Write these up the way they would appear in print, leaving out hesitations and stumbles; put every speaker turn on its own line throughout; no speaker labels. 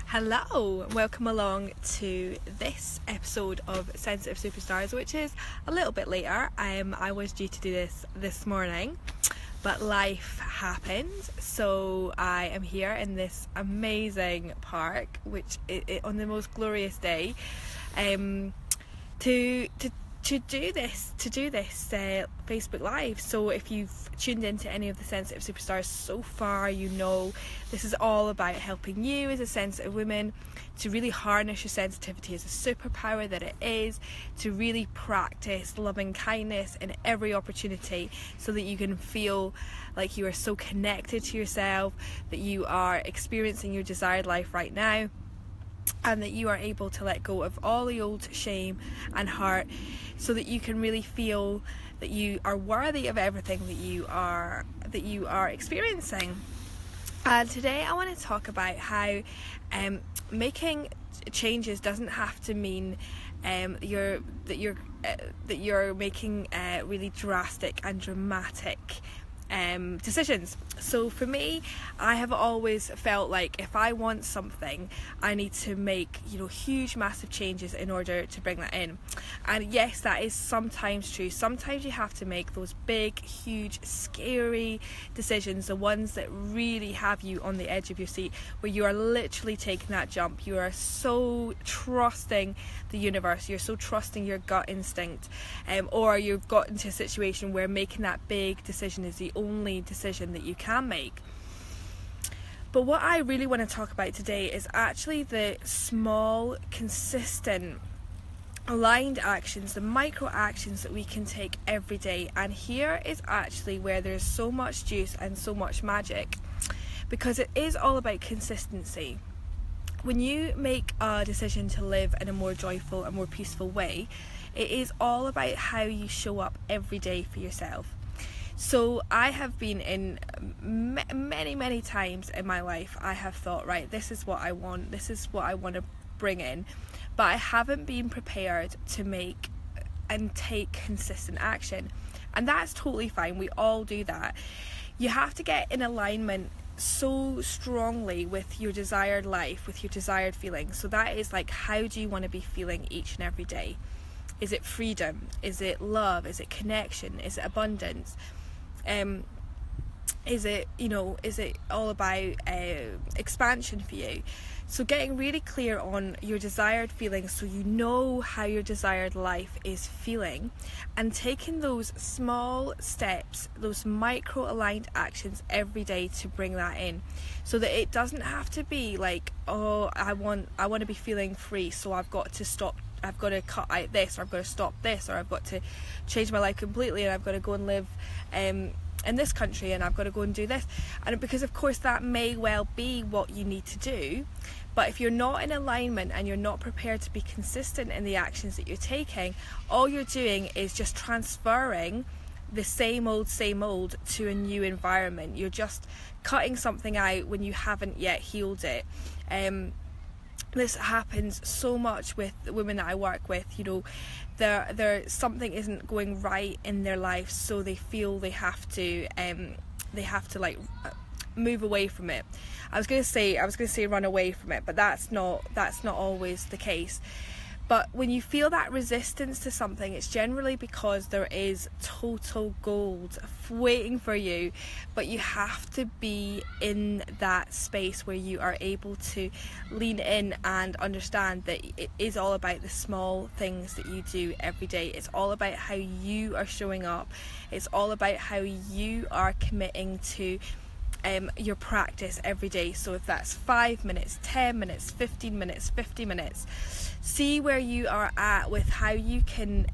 Hello, welcome along to this episode of Sensitive Superstars, which is a little bit later. I was due to do this morning, but life happened, so I am here in this amazing park, which on the most glorious day, to do this Facebook Live. So if you've tuned into any of the Sensitive Superstars so far, you know this is all about helping you as a sensitive woman to really harness your sensitivity as a superpower that it is, to really practice loving kindness in every opportunity so that you can feel like you are so connected to yourself, that you are experiencing your desired life right now, and that you are able to let go of all the old shame and hurt so that you can really feel that you are worthy of everything that you are experiencing. And today I want to talk about how making changes doesn't have to mean that you're making really drastic and dramatic decisions. So for me, I have always felt like if I want something, I need to make huge massive changes in order to bring that in. And yes, that is sometimes true. Sometimes you have to make those big, huge, scary decisions, the ones that really have you on the edge of your seat, where you are literally taking that jump. You are so trusting the universe, you're so trusting your gut instinct, or you've got into a situation where making that big decision is the only decision that you can make. But what I really want to talk about today is actually the small, consistent, aligned actions, the micro actions that we can take every day. And here is actually where there's so much juice and so much magic, because it is all about consistency. When you make a decision to live in a more joyful and more peaceful way, it is all about how you show up every day for yourself. So I have been in many times in my life, I have thought, right, this is what I want, this is what I want to bring in, but I haven't been prepared to make and take consistent action. And that's totally fine, we all do that. You have to get in alignment so strongly with your desired life, with your desired feelings. So that is like, how do you want to be feeling each and every day? Is it freedom? Is it love? Is it connection? Is it abundance? Is it all about expansion for you? So getting really clear on your desired feelings, so you know how your desired life is feeling, and taking those small steps, those micro aligned actions every day to bring that in, so that it doesn't have to be like, oh, I want to be feeling free, so I've got to stop, I've got to cut out this, or I've got to stop this, or I've got to change my life completely, and I've got to go and live in this country, and I've got to go and do this. And because of course that may well be what you need to do, but if you're not in alignment and you're not prepared to be consistent in the actions that you're taking, all you're doing is just transferring the same old to a new environment. You're just cutting something out when you haven't yet healed it. This happens so much with the women that I work with. There something isn't going right in their life, so they feel they have to like move away from it. I was going to say run away from it, but that's not always the case. But when you feel that resistance to something, it's generally because there is total gold waiting for you, but you have to be in that space where you are able to lean in and understand that it is all about the small things that you do every day. It's all about how you are showing up. It's all about how you are committing to your practice every day. So if that's 5 minutes, 10 minutes, 15 minutes, 50 minutes, see where you are at with how you can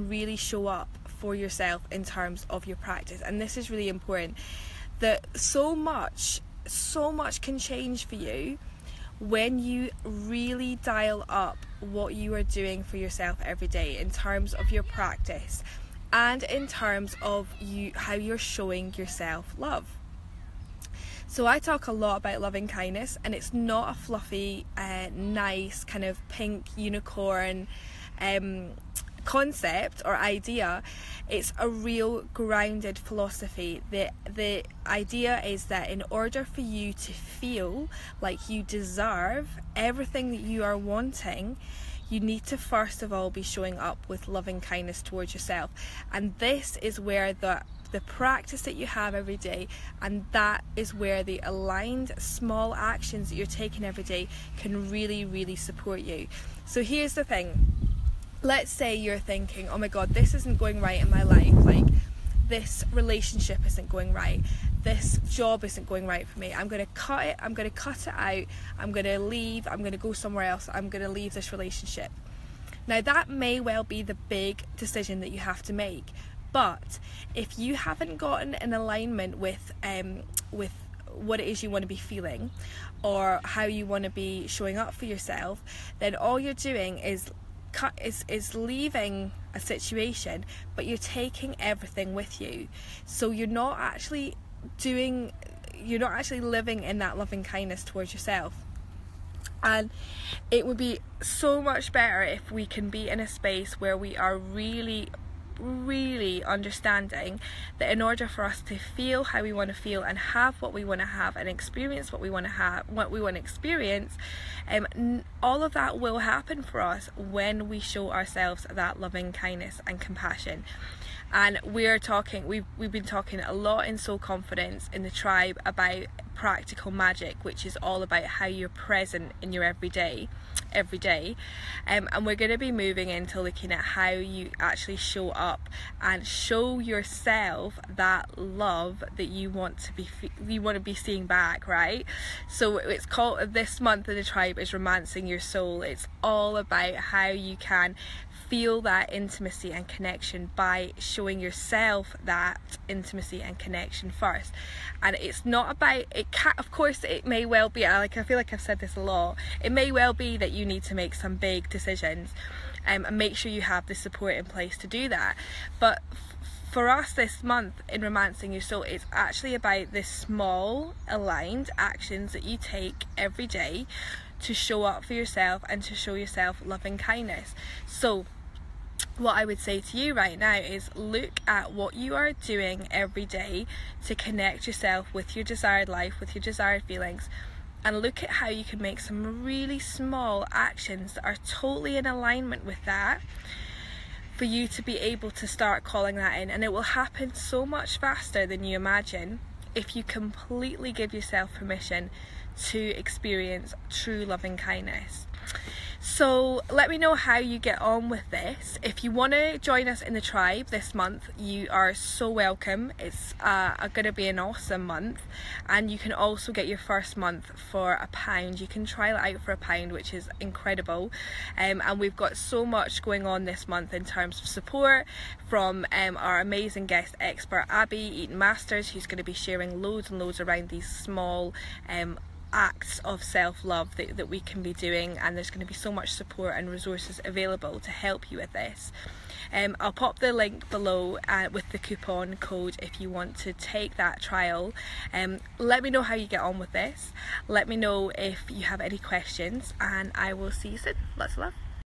really show up for yourself in terms of your practice. And this is really important, that so much can change for you when you really dial up what you are doing for yourself every day in terms of your practice, and in terms of how you're showing yourself love. So I talk a lot about loving kindness, and it's not a fluffy, nice kind of pink unicorn concept or idea, it's a real grounded philosophy. The idea is that in order for you to feel like you deserve everything that you are wanting, you need to first of all be showing up with loving kindness towards yourself. And this is where the practice that you have every day, and that is where the aligned small actions that you're taking every day can really, really support you. So here's the thing. Let's say you're thinking, oh my god, this isn't going right in my life, like this relationship isn't going right, this job isn't going right for me, I'm going to cut it out, I'm going to leave, I'm going to go somewhere else, I'm going to leave this relationship. Now that may well be the big decision that you have to make, but if you haven't gotten in alignment with what it is you want to be feeling or how you want to be showing up for yourself, then all you're doing is leaving a situation, but you're taking everything with you. So you're not actually living in that loving kindness towards yourself. And it would be so much better if we can be in a space where we are really understanding that in order for us to feel how we want to feel and have what we want to have and experience what we want to experience, all of that will happen for us when we show ourselves that loving kindness and compassion. And we've been talking a lot in Soul Confidence in the tribe about practical magic, which is all about how you're present in your every day, and we're going to be moving into looking at how you actually show up and show yourself that love that you want to be seeing back, right? So it's called, this month in the tribe is Romancing Your Soul. It's all about how you can feel that intimacy and connection by showing yourself that intimacy and connection first. And it's not about of course it may well be, like, I feel like I've said this a lot, it may well be that you need to make some big decisions, and make sure you have the support in place to do that. But for us this month in Romancing Your Soul, it's actually about the small aligned actions that you take every day to show up for yourself and to show yourself loving kindness. So what I would say to you right now is look at what you are doing every day to connect yourself with your desired life, with your desired feelings, and look at how you can make some really small actions that are totally in alignment with that for you to be able to start calling that in. And it will happen so much faster than you imagine if you completely give yourself permission to experience true loving kindness. So let me know how you get on with this. If you want to join us in the tribe this month, you are so welcome. It's going to be an awesome month, and you can also get your first month for £1. You can trial it out for £1, which is incredible. And we've got so much going on this month in terms of support from our amazing guest expert Abby Eaton Masters, who's going to be sharing loads and loads around these small acts of self-love that we can be doing, and there's going to be so much support and resources available to help you with this. I'll pop the link below with the coupon code if you want to take that trial. Let me know how you get on with this. Let me know if you have any questions, and I will see you soon. Lots of love.